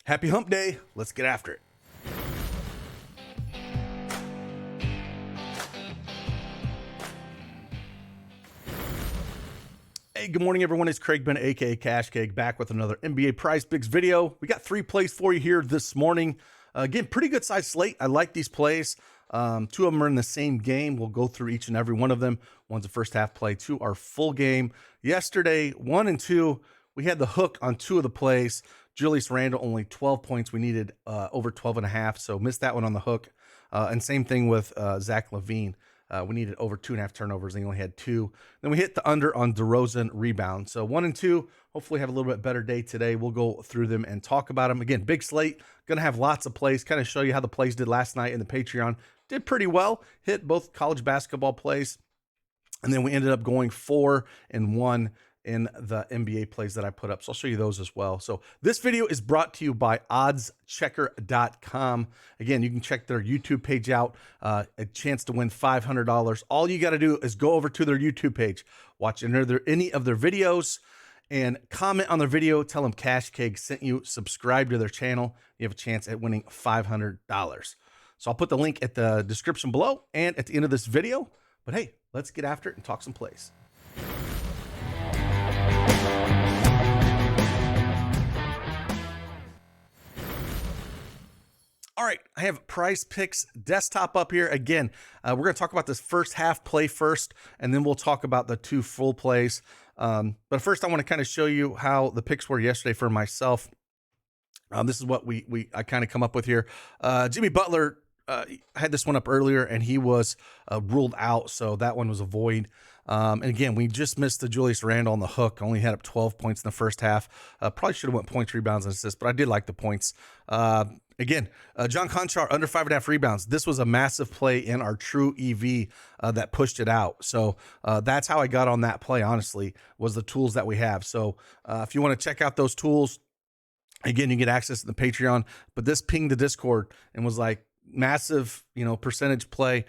Happy hump day. Let's get after it. Hey, good morning, everyone. It's Craig Ben, aka Cash Cake, back with another NBA Prizepicks video. We got 3 plays for you here this morning. Again, pretty good size slate. I like these plays. 2 of them are in the same game. We'll go through each and every one of them. One's a first half play, 2 are full game. Yesterday, 1 and 2, we had the hook on 2 of the plays. Julius Randle, only 12 points. We needed over 12.5, so missed that one on the hook. And same thing with Zach LaVine. We needed over 2.5 turnovers, and he only had 2. Then we hit the under on DeRozan rebound. So 1 and 2, hopefully have a little bit better day today. We'll go through them and talk about them. Again, big slate, going to have lots of plays, kind of show you how the plays did last night in the Patreon. Did pretty well, hit both college basketball plays, and then we ended up going 4 and 1 in the NBA plays that I put up. So I'll show you those as well. So this video is brought to you by oddschecker.com. Again, you can check their YouTube page out, a chance to win $500. All you got to do is go over to their YouTube page, watch any of their videos, and comment on their video. Tell them Cash Cake sent you. Subscribe to their channel. You have a chance at winning $500. So I'll put the link at the description below and at the end of this video. But hey, let's get after it and talk some plays. All right, I have Prizepicks desktop up here. Again, we're going to talk about this first half play first, and then we'll talk about the 2 full plays. But first, I want to kind of show you how the picks were yesterday for myself. This is what I kind of come up with here. Jimmy Butler, I had this one up earlier, and he was ruled out, so that one was a void. And again, we just missed the Julius Randle on the hook. Only had up 12 points in the first half. Probably should have went points, rebounds, and assists, but I did like the points. Again, John Conchar under 5.5 rebounds. This was a massive play in our true EV that pushed it out. So that's how I got on that play, honestly, was the tools that we have. So if you want to check out those tools, again, you get access to the Patreon. But this pinged the Discord and was like, massive, percentage play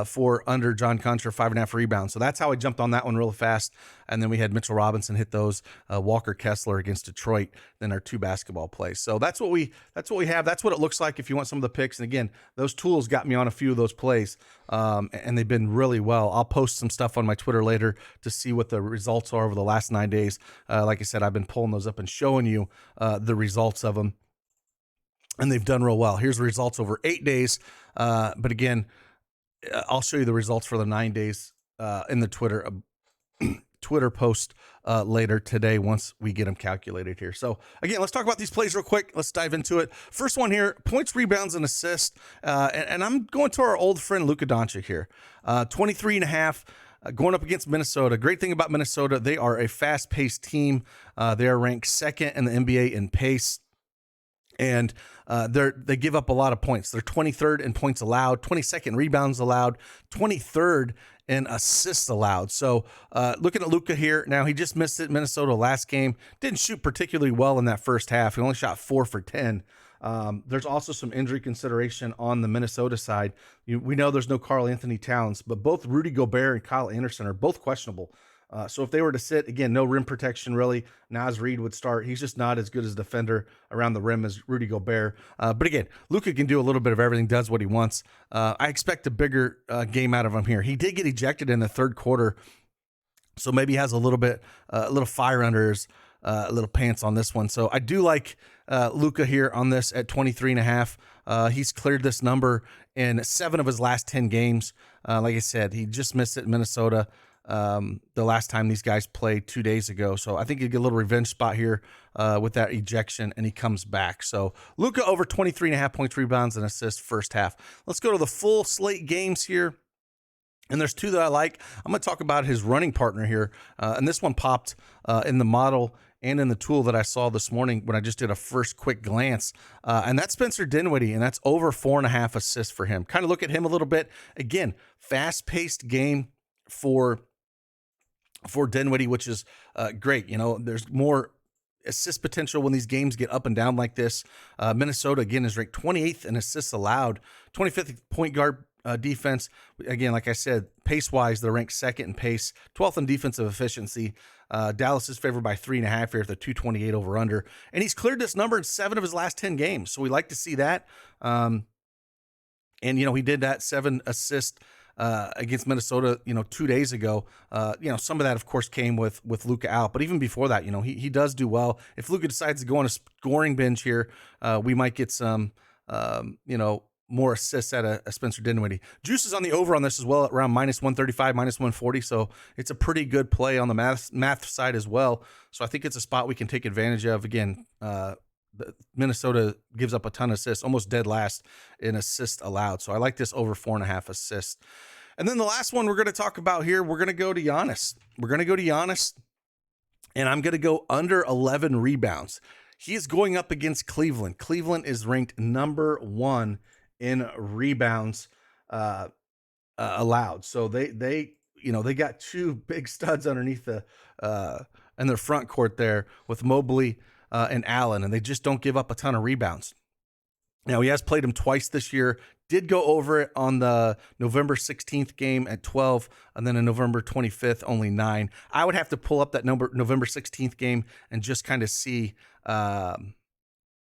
for under John Conchar, 5.5 rebounds. So that's how I jumped on that one real fast. And then we had Mitchell Robinson hit those, Walker Kessler against Detroit, then our 2 basketball plays. So that's what we have. That's what it looks like if you want some of the picks. And again, those tools got me on a few of those plays, and they've been really well. I'll post some stuff on my Twitter later to see what the results are over the last 9 days. Like I said, I've been pulling those up and showing you the results of them. And they've done real well. Here's the results over 8 days. But again, I'll show you the results for the 9 days in the Twitter post later today once we get them calculated here. So again, let's talk about these plays real quick. Let's dive into it. First one here, points, rebounds, and assists. And I'm going to our old friend Luka Doncic here. 23.5. Going up against Minnesota. Great thing about Minnesota, they are a fast-paced team. They are ranked 2nd in the NBA in pace. And they give up a lot of points. They're 23rd in points allowed, 22nd rebounds allowed, 23rd in assists allowed. So looking at Luka here, now he just missed it Minnesota last game. Didn't shoot particularly well in that first half. He only shot 4 for 10. There's also some injury consideration on the Minnesota side. We know there's no Karl Anthony Towns, but both Rudy Gobert and Kyle Anderson are both questionable. So if they were to sit, again, no rim protection really, Naz Reid would start. He's just not as good as a defender around the rim as Rudy Gobert. But again, Luka can do a little bit of everything, does what he wants. I expect a bigger game out of him here. He did get ejected in the third quarter, so maybe he has a little fire under his little pants on this one. So I do like Luka here on this at 23.5. He's cleared this number in 7 of his last 10 games. Like I said, he just missed it in Minnesota the last time these guys played 2 days ago. So I think you get a little revenge spot here with that ejection, and he comes back. So Luka over 23.5 points, rebounds, and assists first half. Let's go to the full slate games here. And there's 2 that I like. I'm going to talk about his running partner here. And this one popped in the model and in the tool that I saw this morning when I just did a first quick glance. And that's Spencer Dinwiddie, and that's over 4.5 assists for him. Kind of look at him a little bit. Again, fast-paced game for Dinwiddie, which is great. There's more assist potential when these games get up and down like this. Minnesota, again, is ranked 28th in assists allowed, 25th point guard defense. Again, like I said, pace-wise, they're ranked second in pace, 12th in defensive efficiency. Dallas is favored by 3.5 here at the 228 over-under. And he's cleared this number in 7 of his last 10 games. So we like to see that. And, he did that 7 assist against Minnesota, 2 days ago. Some of that, of course, came with Luka out. But even before that, he does do well. If Luka decides to go on a scoring binge here, we might get some, more assists at a Spencer Dinwiddie. Juice is on the over on this as well at around -135, -140. So it's a pretty good play on the math side as well. So I think it's a spot we can take advantage of. Again, Minnesota gives up a ton of assists, almost dead last in assists allowed. So I like this over 4.5 assists. And then the last one we're going to talk about here, we're going to go to Giannis. And I'm going to go under 11 rebounds. He is going up against Cleveland. Cleveland is ranked number 1 in rebounds allowed. So they got 2 big studs underneath in their front court there with Mobley and Allen, and they just don't give up a ton of rebounds. Now, he has played him twice this year, did go over it on the November 16th game at 12, and then on November 25th, only 9. I would have to pull up that November 16th game and just kind of see,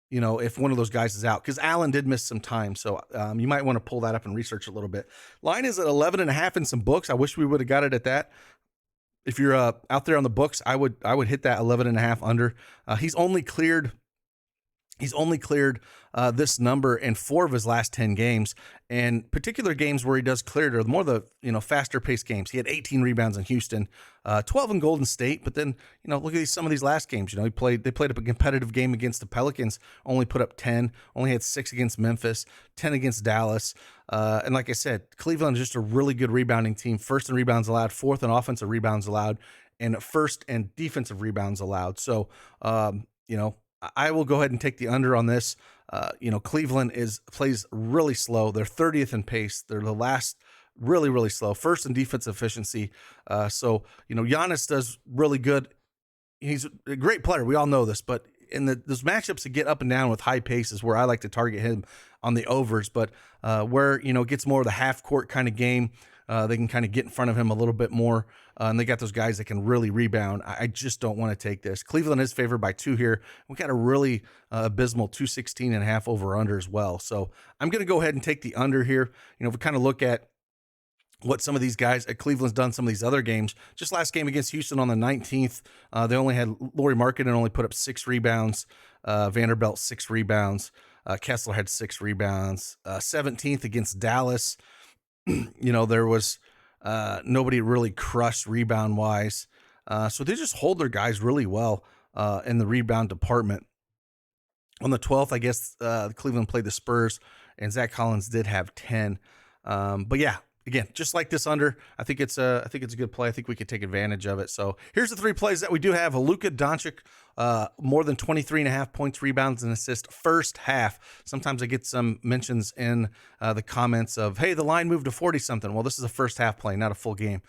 if one of those guys is out, because Allen did miss some time. So you might want to pull that up and research a little bit. Line is at 11.5 in some books. I wish we would have got it at that. If you're out there on the books, I would hit that 11.5 under. He's only cleared this number in 4 of his last 10 games, and particular games where he does clear it are more the faster paced games. He had 18 rebounds in Houston, 12 in Golden State, but then look at some of these last games. They played up a competitive game against the Pelicans, only put up 10, only had 6 against Memphis, 10 against Dallas, and like I said, Cleveland is just a really good rebounding team. First in rebounds allowed, 4th in offensive rebounds allowed, and first in defensive rebounds allowed. So I will go ahead and take the under on this. Cleveland plays really slow. They're 30th in pace. They're the last really, really slow. First in defensive efficiency. So Giannis does really good. He's a great player. We all know this, but in those matchups that get up and down with high paces where I like to target him on the overs, but where, it gets more of the half court kind of game, they can kind of get in front of him a little bit more. And they got those guys that can really rebound. I just don't want to take this. Cleveland is favored by 2 here. We got a really abysmal 216.5 over under as well. So I'm going to go ahead and take the under here. If we kind of look at what some of these guys at Cleveland's done some of these other games, just last game against Houston on the 19th, they only had Lauri Markkanen only put up 6 rebounds, Vanderbilt 6 rebounds, Kessler had 6 rebounds, 17th against Dallas. There was nobody really crushed rebound wise. So they just hold their guys really well in the rebound department. On the 12th, I guess Cleveland played the Spurs, and Zach Collins did have 10. But yeah, again, just like this under, I think it's a good play. I think we could take advantage of it. So here's the 3 plays that we do have. Luka Doncic, more than 23.5 points, rebounds, and assists first half. Sometimes I get some mentions in the comments of, hey, the line moved to 40-something. Well, this is a first half play, not a full game.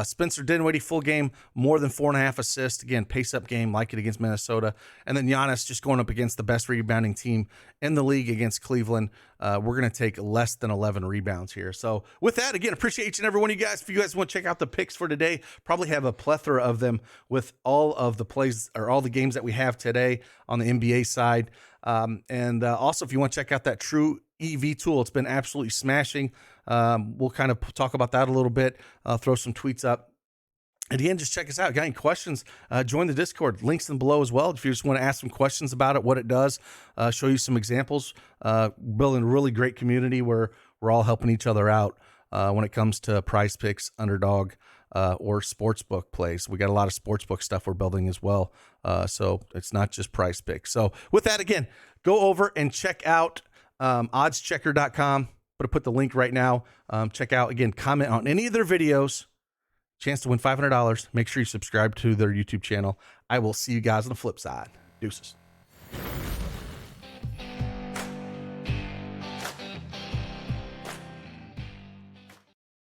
Spencer Dinwiddie, full game, more than 4.5 assists. Again, pace-up game, like it against Minnesota. And then Giannis just going up against the best rebounding team in the league against Cleveland. We're going to take less than 11 rebounds here. So with that, again, appreciate each and every one of you guys. If you guys want to check out the picks for today, probably have a plethora of them with all of the plays or all the games that we have today on the NBA side. And also, if you want to check out that True EV tool, it's been absolutely smashing. We'll kind of talk about that a little bit, throw some tweets up. And again, just check us out. Got any questions? Join the Discord. Links in below as well. If you just want to ask some questions about it, what it does, show you some examples. Building a really great community where we're all helping each other out when it comes to Prizepicks, Underdog, or sportsbook plays. We got a lot of sportsbook stuff we're building as well. So it's not just Prizepicks. So with that, again, go over and check out oddschecker.com. I'm going to put the link right now. Check out, again, comment on any of their videos. Chance to win $500. Make sure you subscribe to their YouTube channel. I will see you guys on the flip side. Deuces.